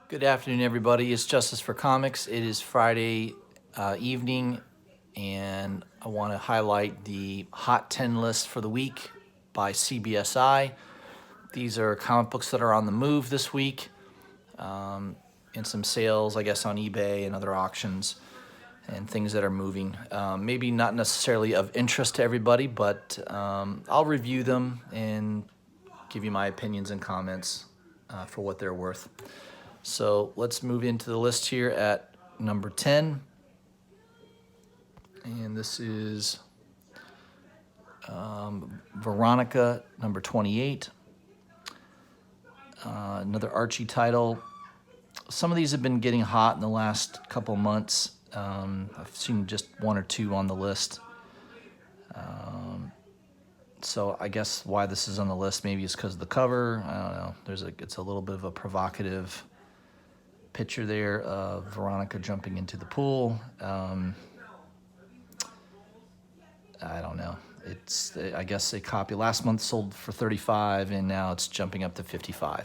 Good afternoon, everybody. It's Justice for Comics. It is Friday evening, and I want to highlight the Hot 10 list for the week by CBSI. These are comic books that are on the move this week, and some sales, I guess, on eBay and other auctions, and things that are moving. Maybe not necessarily of interest to everybody, but I'll review them and give you my opinions and comments for what they're worth. So let's move into the list here at number 10. And this is Veronica, number 28. Another Archie title. Some of these have been getting hot in the last couple months. I've seen just one or two on the list. So I guess why this is on the list maybe is because of the cover. I don't know. It's a little bit of a provocative picture there of Veronica jumping into the pool. I don't know. I guess a copy last month sold for $35, and now it's jumping up to $55.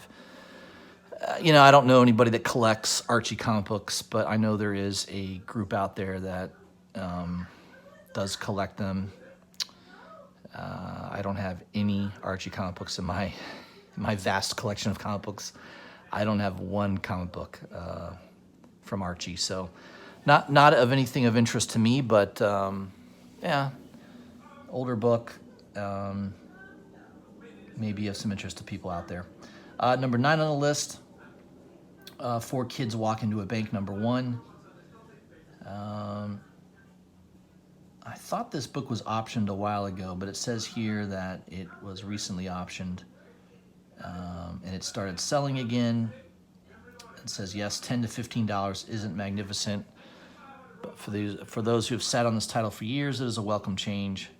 I don't know anybody that collects Archie comic books, but I know there is a group out there that does collect them. I don't have any Archie comic books in my vast collection of comic books. I don't have one comic book from Archie, so not of anything of interest to me, but yeah, older book, maybe of some interest to people out there. Number 9 on the list, 4 Kids Walk Into a Bank, number 1. I thought this book was optioned a while ago, but it says here that it was recently optioned. And it started selling again. It says, yes, $10 to $15 isn't magnificent, but for those who have sat on this title for years, it is a welcome change.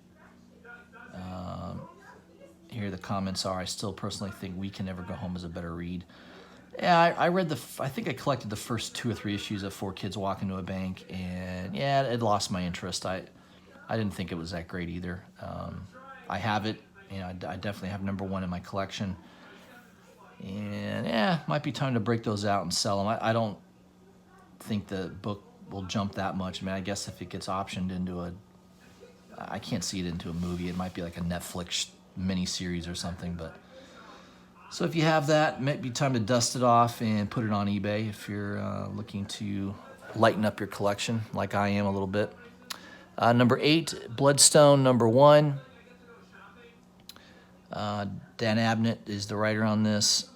Here the comments are, I still personally think We Can Never Go Home is a better read. Yeah, I read I think I collected the first 2 or 3 issues of 4 Kids Walk Into a Bank, and yeah, it lost my interest. I didn't think it was that great either. I have it, I definitely have number 1 in my collection. And yeah, might be time to break those out and sell them. I don't think the book will jump that much. I mean, I guess if it gets optioned into I can't see it into a movie. It might be like a Netflix miniseries or something. But so if you have that, it might be time to dust it off and put it on eBay if you're looking to lighten up your collection, like I am a little bit. Number 8, Bloodstone, number 1. Dan Abnett is the writer on this.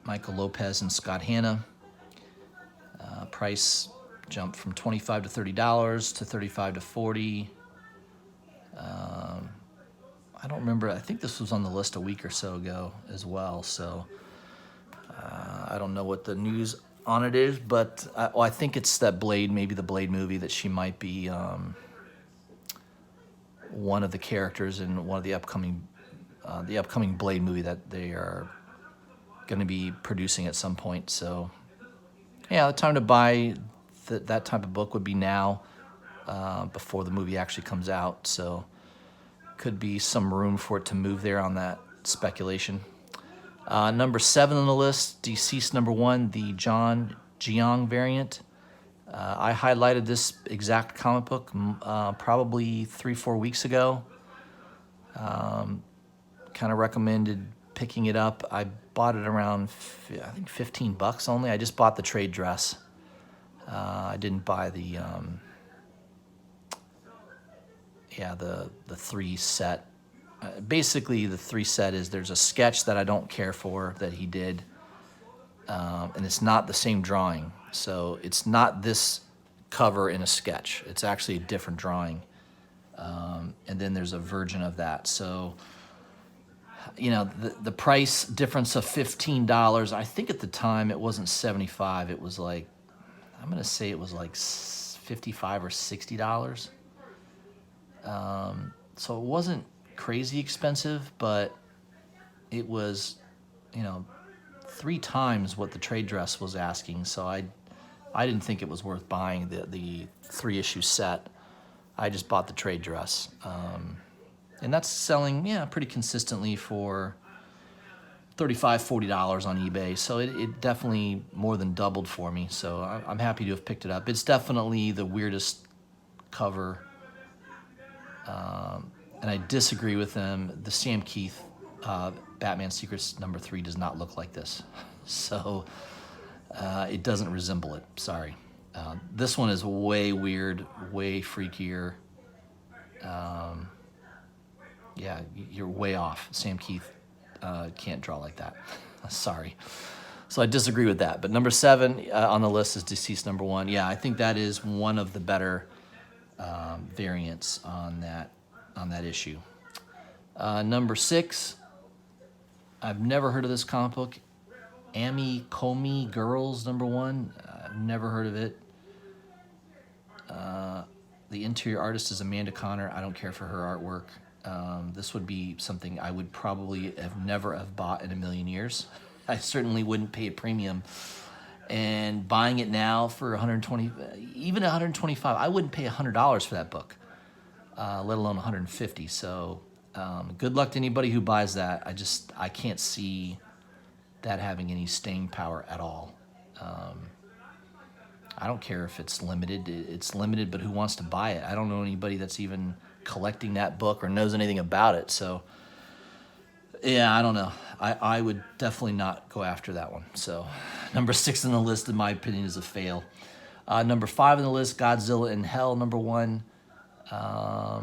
Michael Lopez and Scott Hanna. Price jumped from $25 to $30 to $35 to $40. I don't remember. I think this was on the list a week or so ago as well. So I don't know what the news on it is, but I think it's that Blade, maybe the Blade movie, that she might be one of the characters in one of the upcoming Blade movie that they are going to be producing at some point. So yeah, the time to buy that type of book would be now, before the movie actually comes out. So could be some room for it to move there on that speculation. Number 7 on the list, Deceased number 1, the John Jeong variant. I highlighted this exact comic book probably 3-4 weeks ago. Kind of recommended picking it up. I bought it around, I think, $15 only. I just bought the trade dress. I didn't buy the 3 set. Basically, the 3 set is there's a sketch that I don't care for that he did, and it's not the same drawing. So it's not this cover in a sketch. It's actually a different drawing. And then there's a version of that. So, the price difference of $15, I think at the time it wasn't $75. It was like, I'm going to say it was like $55 or $60. So it wasn't crazy expensive, but it was, 3 times what the trade dress was asking. So I didn't think it was worth buying the 3-issue set. I just bought the trade dress. And that's selling, pretty consistently for $35, $40 on eBay. So it definitely more than doubled for me. So I'm happy to have picked it up. It's definitely the weirdest cover. And I disagree with them. The Sam Keith Batman Secrets #3 does not look like this. So it doesn't resemble it. Sorry. This one is way weird, way freakier. Yeah, you're way off. Sam Keith can't draw like that. Sorry. So I disagree with that. But number 7 on the list is Deceased #1. Yeah, I think that is one of the better variants on that issue. Number 6, I've never heard of this comic book. Amy Comey Girls #1. I've never heard of it. The interior artist is Amanda Connor. I don't care for her artwork. This would be something I would probably never have bought in a million years. I certainly wouldn't pay a premium. And buying it now for $120, even $125, I wouldn't pay $100 for that book, let alone $150. So good luck to anybody who buys that. I can't see that having any staying power at all. I don't care if it's limited. It's limited, but who wants to buy it? I don't know anybody that's even collecting that book or knows anything about it. So, yeah, I don't know. I would definitely not go after that one. So, number 6 on the list, in my opinion, is a fail. Number 5 on the list, Godzilla in Hell #1. I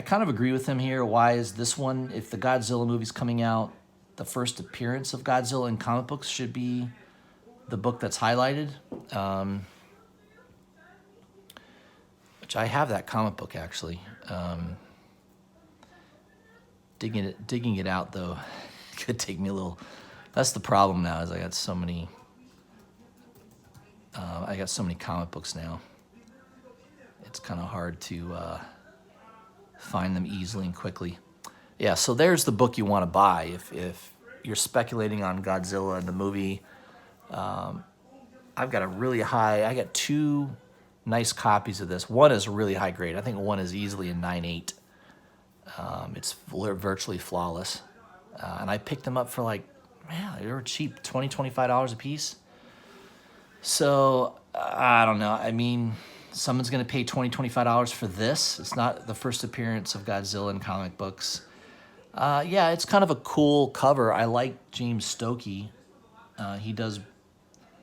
kind of agree with him here. Why is this one, if the Godzilla movie's coming out, the first appearance of Godzilla in comic books should be the book that's highlighted, which I have that comic book actually. Digging it out though could take me a little. That's the problem now, is I got so many comic books now. It's kind of hard to find them easily and quickly. Yeah, so there's the book you want to buy if you're speculating on Godzilla in the movie. I've got I got 2 nice copies of this. One is really high grade. I think one is easily a 9.8. It's virtually flawless. And I picked them up for they were cheap, $20, $25 a piece. So, I don't know. I mean, someone's going to pay $20, $25 for this. It's not the first appearance of Godzilla in comic books. Yeah, it's kind of a cool cover. I like James Stokey. He does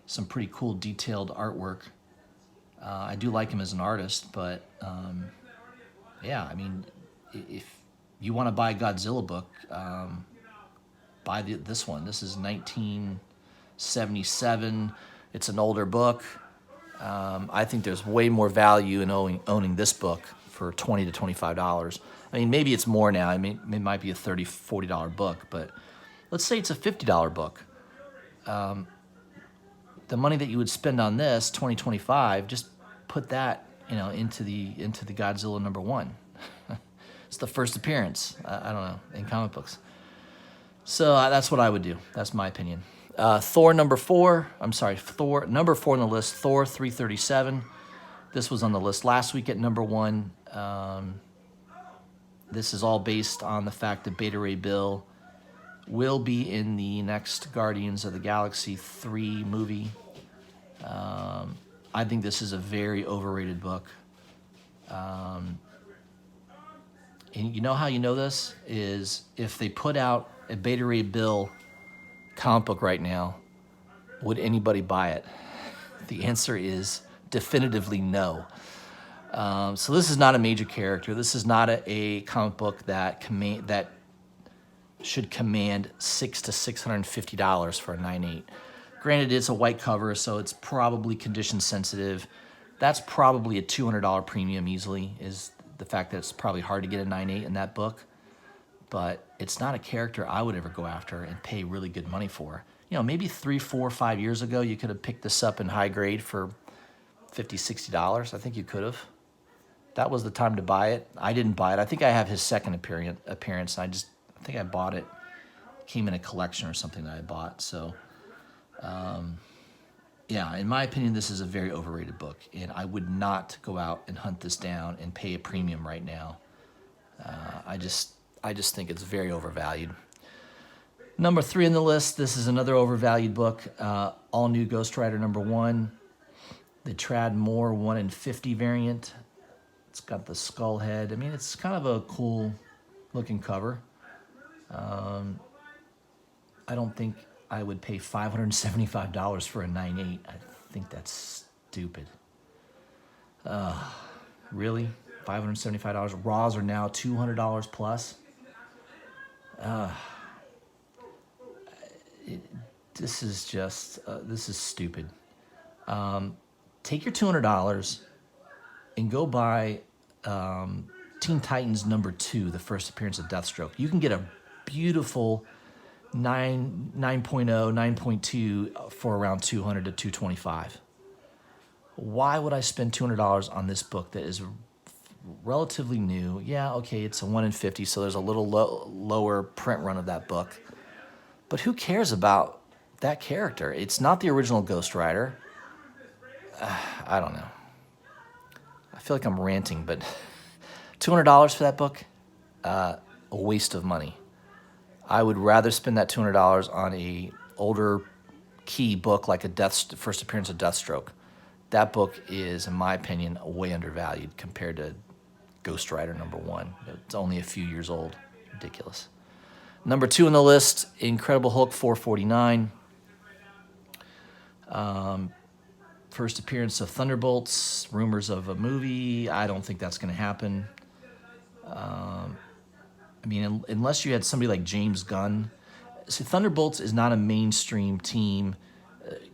some pretty cool detailed artwork. I do like him as an artist, but yeah, I mean, if you want to buy a Godzilla book, buy this one. This is 1977. It's an older book. I think there's way more value in owning this book for $20 to $25. I mean, maybe it's more now. I mean, it might be a $30, $40 book, but let's say it's a $50 book. The money that you would spend on this, $20, $25, just put that, into the Godzilla #1. It's the first appearance. I don't know, in comic books. So that's what I would do. That's my opinion. Thor number 4 on the list, Thor 337. This was on the list last week at #1. This is all based on the fact that Beta Ray Bill will be in the next Guardians of the Galaxy 3 movie. I think this is a very overrated book. And you know how you know this is if they put out a Beta Ray Bill comic book right now, would anybody buy it? The answer is definitively no. So this is not a major character. This is not a comic book that should command $600 to $650 for a 9.8. Granted, it's a white cover, so it's probably condition sensitive. That's probably a $200 premium easily, is the fact that it's probably hard to get a 9.8 in that book. But it's not a character I would ever go after and pay really good money for. Maybe 3, 4, 5 years ago, you could have picked this up in high grade for $50, $60. I think you could have. That was the time to buy it. I didn't buy it. I think I have his second appearance. I think I bought it. Came in a collection or something that I bought. So, yeah, in my opinion, this is a very overrated book, and I would not go out and hunt this down and pay a premium right now. I just think it's very overvalued. Number 3 on the list, this is another overvalued book, All New Ghost Rider #1, the Trad Moore 1 in 50 variant. It's got the skull head. I mean, it's kind of a cool looking cover. I don't think I would pay $575 for a 9.8. I think that's stupid. Really? $575? Raws are now $200 plus. This is just, this is stupid. Take your $200 and go buy Teen Titans #2, the first appearance of Deathstroke. You can get a beautiful 9.0, 9.2 for around $200 to $225. Why would I spend $200 on this book that is relatively new? Yeah, okay, it's a 1 in 50, so there's a little lower print run of that book. But who cares about that character? It's not the original Ghost Rider. I don't know. I feel like I'm ranting, but $200 for that book, a waste of money. I would rather spend that $200 on a older key book like first appearance of Deathstroke. That book is, in my opinion, way undervalued compared to Ghost Rider #1. It's only a few years old. Ridiculous. Number 2 on the list, Incredible Hulk 449. First appearance of Thunderbolts, rumors of a movie. I don't think that's going to happen. I mean, unless you had somebody like James Gunn. So Thunderbolts is not a mainstream team,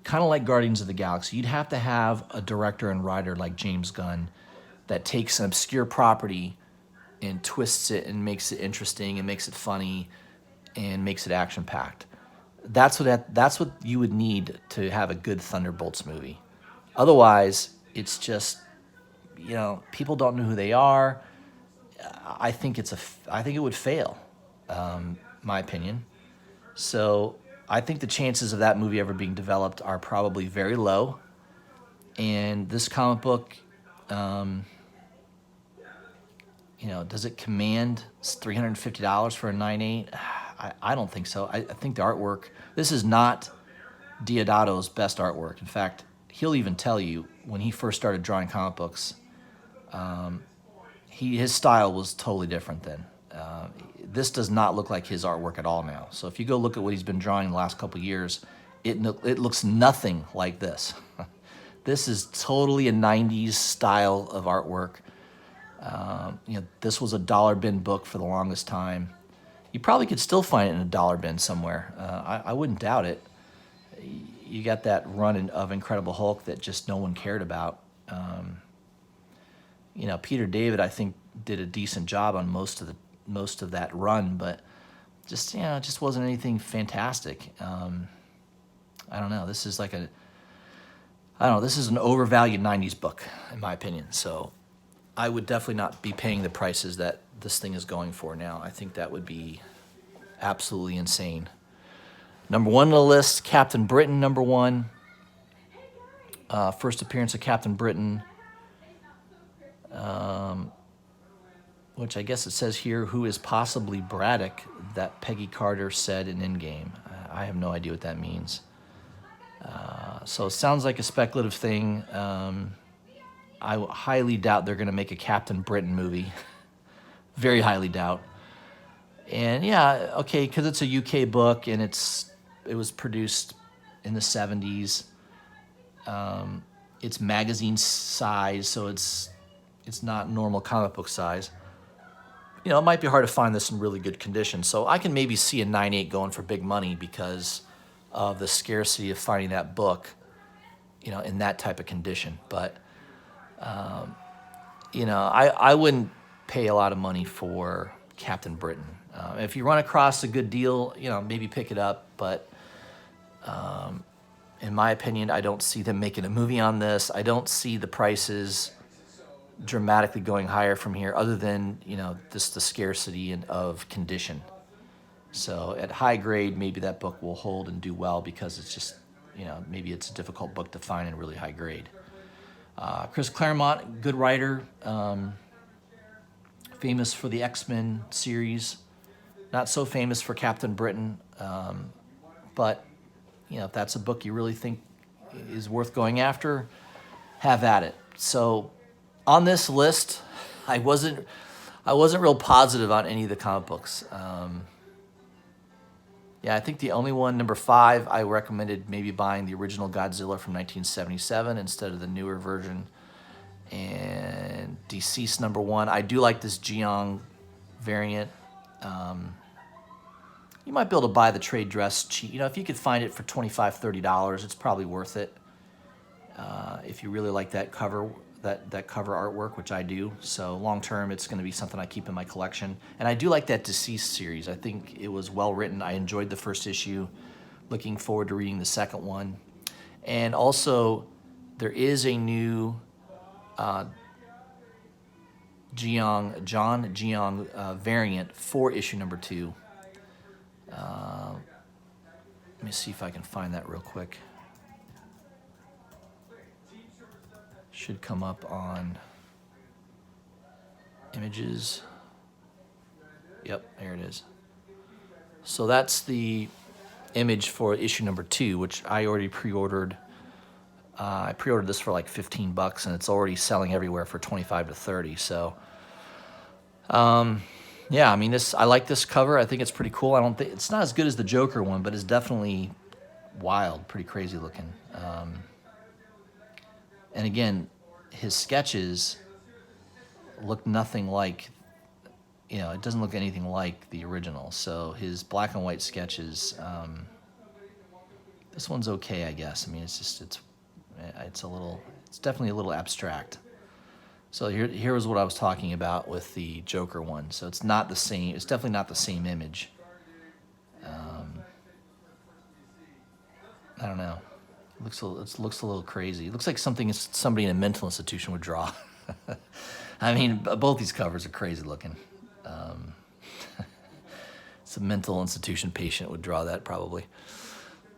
kind of like Guardians of the Galaxy. You'd have to have a director and writer like James Gunn that takes an obscure property and twists it and makes it interesting and makes it funny and makes it action-packed. That's what you would need to have a good Thunderbolts movie. Otherwise, it's just, people don't know who they are. I think it would fail, my opinion. So I think the chances of that movie ever being developed are probably very low. And this comic book, does it command $350 for a 9.8? I don't think so. I think the artwork, this is not Deodato's best artwork. In fact, he'll even tell you when he first started drawing comic books, his style was totally different then. This does not look like his artwork at all now. So if you go look at what he's been drawing the last couple of years, it looks nothing like this. This is totally a 90s style of artwork. This was a dollar bin book for the longest time. You probably could still find it in a dollar bin somewhere. I wouldn't doubt it. You got that run of Incredible Hulk that just no one cared about. Peter David, I think, did a decent job on most of that run, but just it just wasn't anything fantastic. I don't know. This is this is an overvalued 90s book, in my opinion. So I would definitely not be paying the prices that this thing is going for now. I think that would be absolutely insane. Number 1 on the list, Captain Britain #1. First appearance of Captain Britain, which I guess it says here, who is possibly Braddock, that Peggy Carter said in Endgame. I have no idea what that means. So it sounds like a speculative thing. I highly doubt they're going to make a Captain Britain movie. Very highly doubt. And yeah, okay, because it's a UK book and it was produced in the 70s. It's magazine size, so it's not normal comic book size. It might be hard to find this in really good condition. So I can maybe see a 9.8 going for big money because of the scarcity of finding that book, in that type of condition. But, I wouldn't pay a lot of money for Captain Britain. If you run across a good deal, maybe pick it up. But in my opinion, I don't see them making a movie on this. I don't see the prices dramatically going higher from here, other than the scarcity of condition. So at high grade, maybe that book will hold and do well because it's just maybe it's a difficult book to find in really high grade. Chris Claremont, good writer, famous for the X-Men series, not so famous for Captain Britain. But, you know, if that's a book you really think is worth going after, have at it. So on this list, I wasn't real positive on any of the comic books. Yeah, I think the only one, number 5, I recommended maybe buying the original Godzilla from 1977 instead of the newer version. And Deceased number 1, I do like this Jiang variant. You might be able to buy the trade dress cheap. You know, if you could find it for $25, $30, it's probably worth it. If you really like that cover, that cover artwork, which I do. So long term, it's going to be something I keep in my collection. And I do like that Deceased series. I think it was well written. I enjoyed the first issue. Looking forward to reading the second one. And also, there is a new John Jiang variant for issue number 2. Let me see if I can find that real quick. Should come up on images. Yep, there it is. So that's the image for issue number 2, which I already pre-ordered. I pre-ordered this for like $15, and it's already selling everywhere for $25 to $30. So, yeah, I mean, I like this cover. I think it's pretty cool. I don't think it's not as good as the Joker one, but it's definitely wild, pretty crazy looking. And again, his sketches look nothing like, you know, it doesn't look anything like the original. So his black and white sketches, this one's okay, I guess. I mean, it's definitely a little abstract. So here was what I was talking about with the Joker one. So it's not the same. It's definitely not the same image. I don't know. It looks a little crazy. It looks like something somebody in a mental institution would draw. I mean, both these covers are crazy looking. It's a mental institution patient would draw that probably.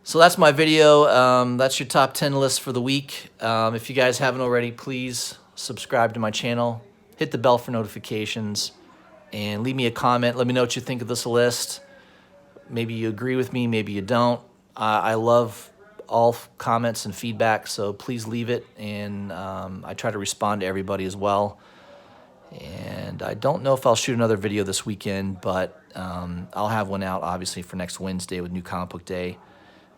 So that's my video. That's your top 10 list for the week. If you guys haven't already, please subscribe to my channel. Hit the bell for notifications. And leave me a comment. Let me know what you think of this list. Maybe you agree with me, maybe you don't. I love all comments and feedback, so please leave it. And I try to respond to everybody as well. And I don't know if I'll shoot another video this weekend, but I'll have one out, obviously, for next Wednesday with New Comic Book Day.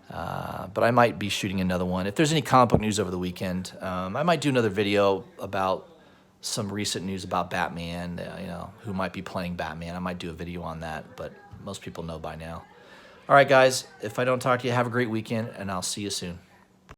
But I might be shooting another one. If there's any comic book news over the weekend, I might do another video about some recent news about Batman, you know, who might be playing Batman. I might do a video on that, but most people know by now. All right, guys, if I don't talk to you, have a great weekend, and I'll see you soon.